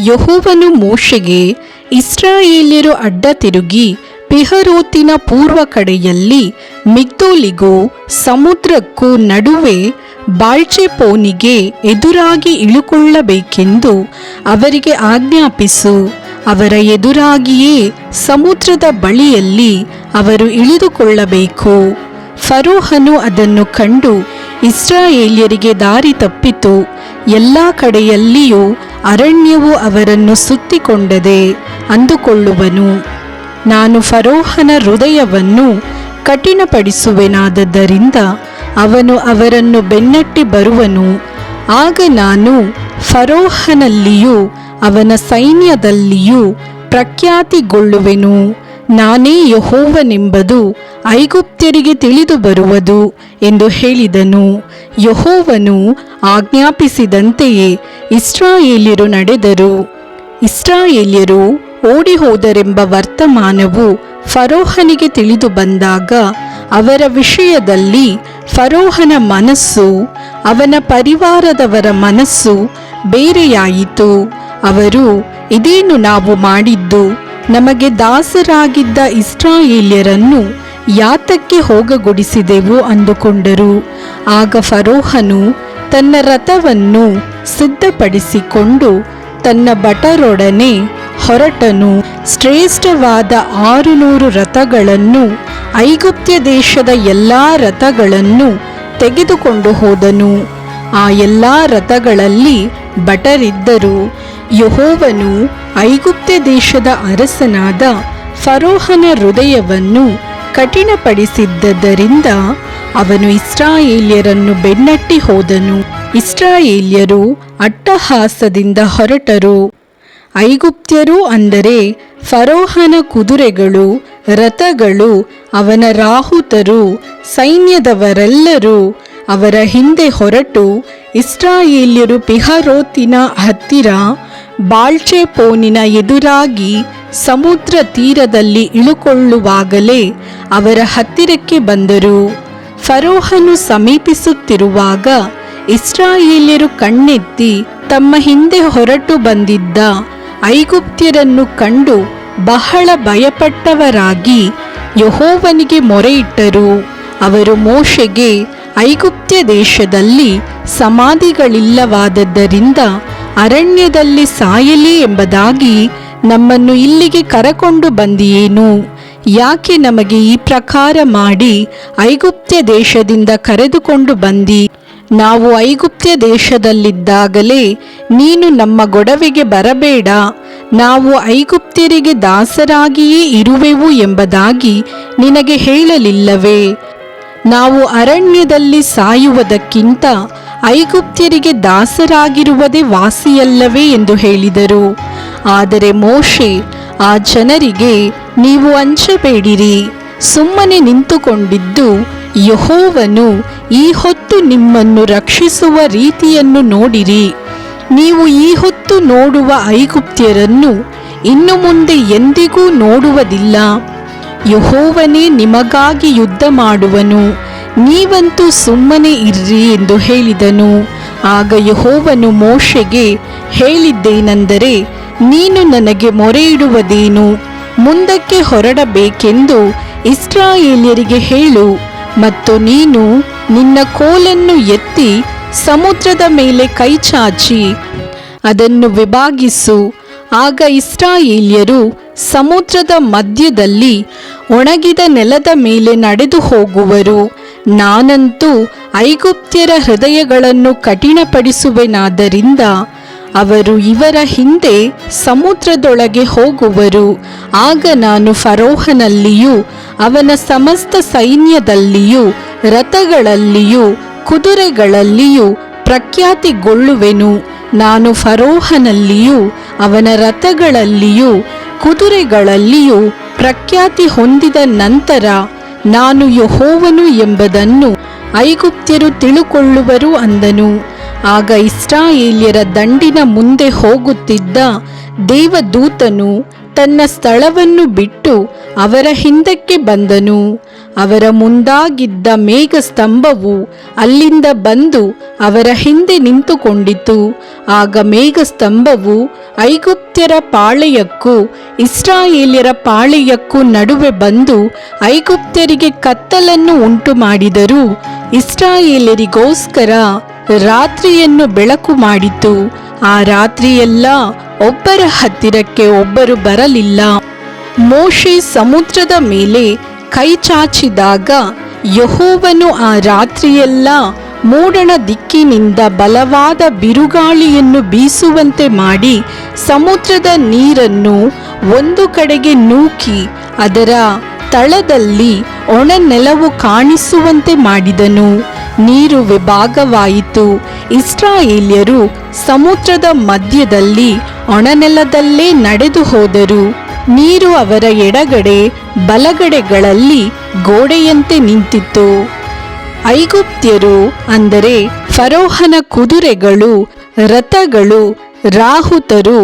ಯೆಹೋವನು ಮೋಶೆಗೆ, ಇಸ್ರಾಯೇಲ್ಯರು ಅಡ್ಡ ತಿರುಗಿ ಪಿಹರೋತಿನ ಪೂರ್ವ ಕಡೆಯಲ್ಲಿ ಮಿಗ್ದೋಲಿಗೂ ಸಮುದ್ರಕ್ಕೂ ನಡುವೆ ಬಾಳ್ಚೆಪೋನಿಗೆ ಎದುರಾಗಿ ಇಳುಕೊಳ್ಳಬೇಕೆಂದು ಅವರಿಗೆ ಆಜ್ಞಾಪಿಸು. ಅವರ ಎದುರಾಗಿಯೇ ಸಮುದ್ರದ ಬಳಿಯಲ್ಲಿ ಅವರು ಇಳಿದುಕೊಳ್ಳಬೇಕು. ಫರೋಹನು ಅದನ್ನು ಕಂಡು ಇಸ್ರಾಯೇಲ್ಯರಿಗೆ ದಾರಿ ತಪ್ಪಿತು. ಎಲ್ಲ ಕಡೆಯಲ್ಲಿಯೂ ಅರಣ್ಯವು ಅವರನ್ನು ಸುತ್ತಿಕೊಂಡದೆ ಅಂದುಕೊಳ್ಳುವನು. ನಾನು ಫರೋಹನ ಹೃದಯವನ್ನು ಕಠಿಣಪಡಿಸುವೆನಾದ್ದರಿಂದ ಅವನು ಅವರನ್ನು ಬೆನ್ನಟ್ಟಿ ಬರುವನು. ಆಗ ನಾನು ಫರೋಹನಲ್ಲಿಯೂ ಅವನ ಸೈನ್ಯದಲ್ಲಿಯೂ ಪ್ರಖ್ಯಾತಿಗೊಳ್ಳುವೆನು. ನಾನೇ ಯೆಹೋವನೆಂಬುದು ಐಗುಪ್ತ್ಯರಿಗೆ ತಿಳಿದು ಬರುವುದು ಎಂದು ಹೇಳಿದನು. ಯೆಹೋವನು ಆಜ್ಞಾಪಿಸಿದಂತೆಯೇ ಇಸ್ರಾಯೇಲ್ಯರು ನಡೆದರು. ಇಸ್ರಾಯೇಲ್ಯರು ಓಡಿಹೋದರೆಂಬ ವರ್ತಮಾನವು ಫರೋಹನಿಗೆ ತಿಳಿದು ಬಂದಾಗ ಅವರ ವಿಷಯದಲ್ಲಿ ಫರೋಹನ ಮನಸ್ಸು ಅವನ ಪರಿವಾರದವರ ಮನಸ್ಸು ಬೇರೆಯಾಯಿತು. ಅವರು, ಇದೇನು ನಾವು ಮಾಡಿದ್ದು? ನಮಗೆ ದಾಸರಾಗಿದ್ದ ಇಸ್ರಾಯೇಲ್ಯರನ್ನು ಯಾತಕ್ಕೆ ಹೋಗಗೊಡಿಸಿದೆವು ಅಂದುಕೊಂಡರು. ಆಗ ಫರೋಹನು ತನ್ನ ರಥವನ್ನು ಸಿದ್ಧಪಡಿಸಿಕೊಂಡು ತನ್ನ ಭಟರೊಡನೆ ಹೊರಟನು. ಶ್ರೇಷ್ಠವಾದ 600 ರಥಗಳನ್ನು, ಐಗುಪ್ತ್ಯ ದೇಶದ ಎಲ್ಲ ರಥಗಳನ್ನು ತೆಗೆದುಕೊಂಡು ಹೋದನು. ಆ ಎಲ್ಲ ರಥಗಳಲ್ಲಿ ಭಟರಿದ್ದರು. ಯೆಹೋವನು ಐಗುಪ್ತ್ಯ ದೇಶದ ಅರಸನಾದ ಫರೋಹನ ಹೃದಯವನ್ನು ಕಠಿಣಪಡಿಸಿದ್ದರಿಂದ ಅವನು ಇಸ್ರಾಯೇಲ್ಯರನ್ನು ಬೆನ್ನಟ್ಟಿ ಹೋದನು. ಇಸ್ರಾಯೇಲ್ಯರು ಅಟ್ಟಹಾಸದಿಂದ ಹೊರಟರು. ಐಗುಪ್ತ್ಯರು ಅಂದರೆ ಫರೋಹನ ಕುದುರೆಗಳು, ರಥಗಳು, ಅವನ ರಾಹುತರು, ಸೈನ್ಯದವರೆಲ್ಲರೂ ಅವರ ಹಿಂದೆ ಹೊರಟು ಇಸ್ರಾಯೇಲ್ಯರು ಪಿಹರೋತಿನ ಹತ್ತಿರ ಬಾಳ್ಚೆಪೋನಿನ ಎದುರಾಗಿ ಸಮುದ್ರ ತೀರದಲ್ಲಿ ಇಳುಕೊಳ್ಳುವಾಗಲೇ ಅವರ ಹತ್ತಿರಕ್ಕೆ ಬಂದರು. ಫರೋಹನು ಸಮೀಪಿಸುತ್ತಿರುವಾಗ ಇಸ್ರಾಯೇಲ್ಯರು ಕಣ್ಣೆತ್ತಿ ತಮ್ಮ ಹಿಂದೆ ಹೊರಟು ಬಂದಿದ್ದ ಐಗುಪ್ತ್ಯರನ್ನು ಕಂಡು ಬಹಳ ಭಯಪಟ್ಟವರಾಗಿ ಯೆಹೋವನಿಗೆ ಮೊರೆಯಿಟ್ಟರು. ಅವರು ಮೋಶೆಗೆ, ಐಗುಪ್ತ್ಯ ದೇಶದಲ್ಲಿ ಸಮಾಧಿಗಳಿಲ್ಲವಾದದ್ದರಿಂದ ಅರಣ್ಯದಲ್ಲಿ ಸಾಯಲಿ ಎಂಬುದಾಗಿ ನಮ್ಮನ್ನು ಇಲ್ಲಿಗೆ ಕರಕೊಂಡು ಬಂದಿಯೇನು? ಯಾಕೆ ನಮಗೆ ಈ ಪ್ರಕಾರ ಮಾಡಿ ಐಗುಪ್ತ್ಯ ದೇಶದಿಂದ ಕರೆದುಕೊಂಡು ಬಂದಿ? ನಾವು ಐಗುಪ್ತ್ಯ ದೇಶದಲ್ಲಿದ್ದಾಗಲೇ ನೀನು ನಮ್ಮ ಗೊಡವೆಗೆ ಬರಬೇಡ, ನಾವು ಐಗುಪ್ತ್ಯರಿಗೆ ದಾಸರಾಗಿಯೇ ಇರುವೆವು ಎಂಬುದಾಗಿ ನಿನಗೆ ಹೇಳಲಿಲ್ಲವೇ? ನಾವು ಅರಣ್ಯದಲ್ಲಿ ಸಾಯುವುದಕ್ಕಿಂತ ಐಗುಪ್ತ್ಯರಿಗೆ ದಾಸರಾಗಿರುವುದೇ ವಾಸಿಯಲ್ಲವೇ ಎಂದು ಹೇಳಿದರು. ಆದರೆ ಮೋಶೆ ಆ ಜನರಿಗೆ, ನೀವು ಅಂಜಬೇಡಿರಿ, ಸುಮ್ಮನೆ ನಿಂತುಕೊಂಡಿದ್ದು ಯೆಹೋವನು ಈ ಹೊತ್ತು ನಿಮ್ಮನ್ನು ರಕ್ಷಿಸುವ ರೀತಿಯನ್ನು ನೋಡಿರಿ. ನೀವು ಈ ಹೊತ್ತು ನೋಡುವ ಐಗುಪ್ತ್ಯರನ್ನು ಇನ್ನು ಮುಂದೆ ಎಂದಿಗೂ ನೋಡುವುದಿಲ್ಲ. ಯೆಹೋವನೇ ನಿಮಗಾಗಿ ಯುದ್ಧ ಮಾಡುವನು, ನೀವಂತೂ ಸುಮ್ಮನೆ ಇರ್ರಿ ಎಂದು ಹೇಳಿದನು. ಆಗ ಯೆಹೋವನು ಮೋಶೆಗೆ ಹೇಳಿದ್ದೇನೆಂದರೆ, ನೀನು ನನಗೆ ಮೊರೆಯಿಡುವುದೇನು? ಮುಂದಕ್ಕೆ ಹೊರಡಬೇಕೆಂದು ಇಸ್ರಾಯೇಲ್ಯರಿಗೆ ಹೇಳು, ಮತ್ತು ನೀನು ನಿನ್ನ ಕೋಲನ್ನು ಎತ್ತಿ ಸಮುದ್ರದ ಮೇಲೆ ಕೈಚಾಚಿ ಅದನ್ನು ವಿಭಾಗಿಸು. ಆಗ ಇಸ್ರಾಯೇಲ್ಯರು ಸಮುದ್ರದ ಮಧ್ಯದಲ್ಲಿ ಒಣಗಿದ ನೆಲದ ಮೇಲೆ ನಡೆದು ಹೋಗುವರು. ನಾನಂತೂ ಐಗುಪ್ತ್ಯರ ಹೃದಯಗಳನ್ನು ಕಠಿಣಪಡಿಸುವೆನಾದ್ದರಿಂದ ಅವರು ಇವರ ಹಿಂದೆ ಸಮುದ್ರದೊಳಗೆ ಹೋಗುವರು. ಆಗ ನಾನು ಫರೋಹನಲ್ಲಿಯೂ ಅವನ ಸಮಸ್ತ ಸೈನ್ಯದಲ್ಲಿಯೂ ರಥಗಳಲ್ಲಿಯೂ ಕುದುರೆಗಳಲ್ಲಿಯೂ ಪ್ರಖ್ಯಾತಿಗೊಳ್ಳುವೆನು. ನಾನು ಫರೋಹನಲ್ಲಿಯೂ ಅವನ ರಥಗಳಲ್ಲಿಯೂ ಕುದುರೆಗಳಲ್ಲಿಯೂ ಪ್ರಖ್ಯಾತಿ ಹೊಂದಿದ ನಂತರ ನಾನು ಯೆಹೋವನು ಎಂಬುದನ್ನು ಐಗುಪ್ತ್ಯರು ತಿಳುಕೊಳ್ಳುವರು ಅಂದನು. ಆಗ ಇಸ್ರಾಯೇಲ್ಯರ ದಂಡಿನ ಮುಂದೆ ಹೋಗುತ್ತಿದ್ದ ದೇವದೂತನು ತನ್ನ ಸ್ಥಳವನ್ನು ಬಿಟ್ಟು ಅವರ ಹಿಂದಕ್ಕೆ ಬಂದನು. ಅವರ ಮುಂದಾಗಿದ್ದ ಮೇಘಸ್ತಂಭವು ಅಲ್ಲಿಂದ ಬಂದು ಅವರ ಹಿಂದೆ ನಿಂತುಕೊಂಡಿತು. ಆಗ ಮೇಘಸ್ತಂಭವು ಐಗುಪ್ತ್ಯರ ಪಾಳೆಯಕ್ಕೂ ಇಸ್ರಾಯೇಲ್ಯರ ಪಾಳೆಯಕ್ಕೂ ನಡುವೆ ಬಂದು ಐಗುಪ್ತ್ಯರಿಗೆ ಕತ್ತಲನ್ನು ಉಂಟು ಮಾಡಿದರೂ ಇಸ್ರಾಯೇಲ್ಯರಿಗೋಸ್ಕರ ರಾತ್ರಿಯನ್ನು ಬೆಳಕು ಮಾಡಿತು. ಆ ರಾತ್ರಿಯೆಲ್ಲ ಒಬ್ಬರ ಹತ್ತಿರಕ್ಕೆ ಒಬ್ಬರು ಬರಲಿಲ್ಲ. ಮೋಶೆ ಸಮುದ್ರದ ಮೇಲೆ ಕೈ ಚಾಚಿದಾಗ ಯೆಹೋವನು ಆ ರಾತ್ರಿಯೆಲ್ಲ ಮೂಡಣ ದಿಕ್ಕಿನಿಂದ ಬಲವಾದ ಬಿರುಗಾಳಿಯನ್ನು ಬೀಸುವಂತೆ ಮಾಡಿ ಸಮುದ್ರದ ನೀರನ್ನು ಒಂದು ಕಡೆಗೆ ನೂಕಿ ಅದರ ತಳದಲ್ಲಿ ಒಣ ನೆಲವು ಕಾಣಿಸುವಂತೆ ಮಾಡಿದನು. ನೀರು ವಿಭಾಗವಾಯಿತು. ಇಸ್ರಾಯೇಲ್ಯರು ಸಮುದ್ರದ ಮಧ್ಯದಲ್ಲಿ ಒಣನೆಲದಲ್ಲೇ ನಡೆದು ಹೋದರು. ನೀರು ಅವರ ಎಡಗಡೆ ಬಲಗಡೆಗಳಲ್ಲಿ ಗೋಡೆಯಂತೆ ನಿಂತಿತ್ತು. ಐಗುಪ್ತ್ಯರು ಅಂದರೆ ಫರೋಹನ ಕುದುರೆಗಳು, ರಥಗಳು, ರಾಹುತರು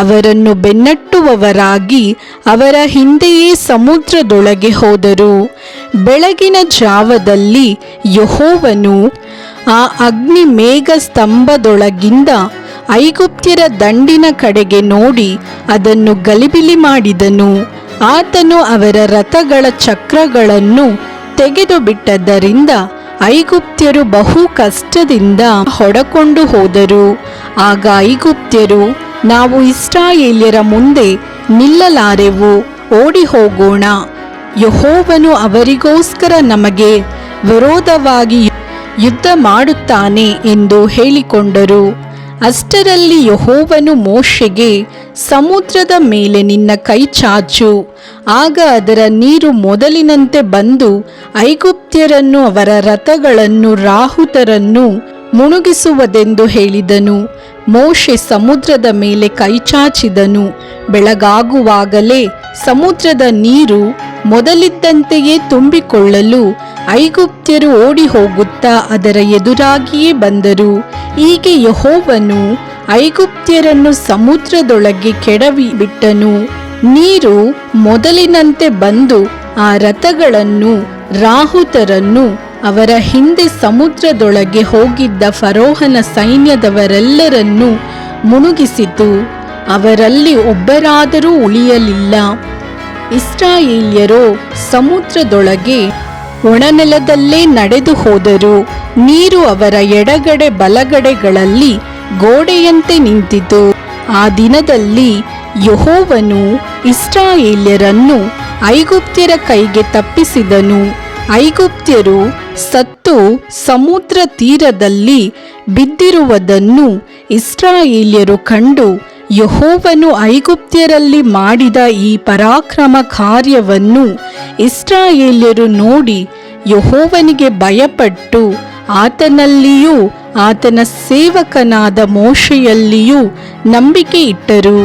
ಅವರನ್ನು ಬೆನ್ನಟ್ಟುವವರಾಗಿ ಅವರ ಹಿಂದೆಯೇ ಸಮುದ್ರದೊಳಗೆ ಹೋದರು. ಬೆಳಗಿನ ಜಾವದಲ್ಲಿ ಯೆಹೋವನು ಆ ಅಗ್ನಿ ಮೇಘ ಸ್ತಂಭದೊಳಗಿಂದ ಐಗುಪ್ತ್ಯರ ದಂಡಿನ ಕಡೆಗೆ ನೋಡಿ ಅದನ್ನು ಗಲಿಬಿಲಿ ಮಾಡಿದನು. ಆತನು ಅವರ ರಥಗಳ ಚಕ್ರಗಳನ್ನು ತೆಗೆದು ಬಿಟ್ಟದ್ದರಿಂದ ಐಗುಪ್ತ್ಯರು ಬಹು ಕಷ್ಟದಿಂದ ಹೊಡಕೊಂಡು ಹೋದರು. ಆಗ ಐಗುಪ್ತ್ಯರು, ನಾವು ಇಸ್ರಾಯೇಲ್ಯರ ಮುಂದೆ ನಿಲ್ಲಲಾರೆವು, ಓಡಿ ಹೋಗೋಣ, ಯೆಹೋವನು ಅವರಿಗೋಸ್ಕರ ನಮಗೆ ವಿರೋಧವಾಗಿ ಯುದ್ಧ ಮಾಡುತ್ತಾನೆ ಎಂದು ಹೇಳಿಕೊಂಡರು. ಅಷ್ಟರಲ್ಲಿ ಯೆಹೋವನು ಮೋಶೆಗೆ, ಸಮುದ್ರದ ಮೇಲೆ ನಿನ್ನ ಕೈ ಚಾಚು, ಆಗ ಅದರ ನೀರು ಮೊದಲಿನಂತೆ ಬಂದು ಐಗುಪ್ತ್ಯರನ್ನು ಅವರ ರಥಗಳನ್ನು ರಾಹುತರನ್ನು ಮುಳುಗಿಸುವುದೆಂದು ಹೇಳಿದನು. ಮೋಶೆ ಸಮುದ್ರದ ಮೇಲೆ ಕೈಚಾಚಿದನು. ಬೆಳಗಾಗುವಾಗಲೇ ಸಮುದ್ರದ ನೀರು ಮೊದಲಿದ್ದಂತೆಯೇ ತುಂಬಿಕೊಳ್ಳಲು ಐಗುಪ್ತ್ಯರು ಓಡಿ ಹೋಗುತ್ತಾ ಅದರ ಎದುರಾಗಿಯೇ ಬಂದರು. ಹೀಗೆ ಯೆಹೋವನು ಐಗುಪ್ತ್ಯರನ್ನು ಸಮುದ್ರದೊಳಗೆ ಕೆಡವಿ ಬಿಟ್ಟನು. ನೀರು ಮೊದಲಿನಂತೆ ಬಂದು ಆ ರಥಗಳನ್ನು ರಾಹುತರನ್ನು ಅವರ ಹಿಂದೆ ಸಮುದ್ರದೊಳಗೆ ಹೋಗಿದ್ದ ಫರೋಹನ ಸೈನ್ಯದವರೆಲ್ಲರನ್ನೂ ಮುಳುಗಿಸಿತು. ಅವರಲ್ಲಿ ಒಬ್ಬರಾದರೂ ಉಳಿಯಲಿಲ್ಲ. ಇಸ್ರಾಯೇಲ್ಯರು ಸಮುದ್ರದೊಳಗೆ ಒಣನೆಲದಲ್ಲೇ ನಡೆದು ಹೋದರು. ನೀರು ಅವರ ಎಡಗಡೆ ಬಲಗಡೆಗಳಲ್ಲಿ ಗೋಡೆಯಂತೆ ನಿಂತಿತು. ಆ ದಿನದಲ್ಲಿ ಯೆಹೋವನು ಇಸ್ರಾಯೇಲ್ಯರನ್ನು ಐಗುಪ್ತ್ಯರ ಕೈಗೆ ತಪ್ಪಿಸಿದನು. ಐಗುಪ್ತ್ಯರು ಸತ್ತು ಸಮುದ್ರ ತೀರದಲ್ಲಿ ಬಿದ್ದಿರುವುದನ್ನು ಇಸ್ರಾಯೇಲ್ಯರು ಕಂಡು ಯೆಹೋವನು ಐಗುಪ್ತ್ಯರಲ್ಲಿ ಮಾಡಿದ ಈ ಪರಾಕ್ರಮ ಕಾರ್ಯವನ್ನು ಇಸ್ರಾಯೇಲ್ಯರು ನೋಡಿ ಯೆಹೋವನಿಗೆ ಭಯಪಟ್ಟು ಆತನಲ್ಲಿಯೂ ಆತನ ಸೇವಕನಾದ ಮೋಶೆಯಲ್ಲಿಯೂ ನಂಬಿಕೆ ಇಟ್ಟರು.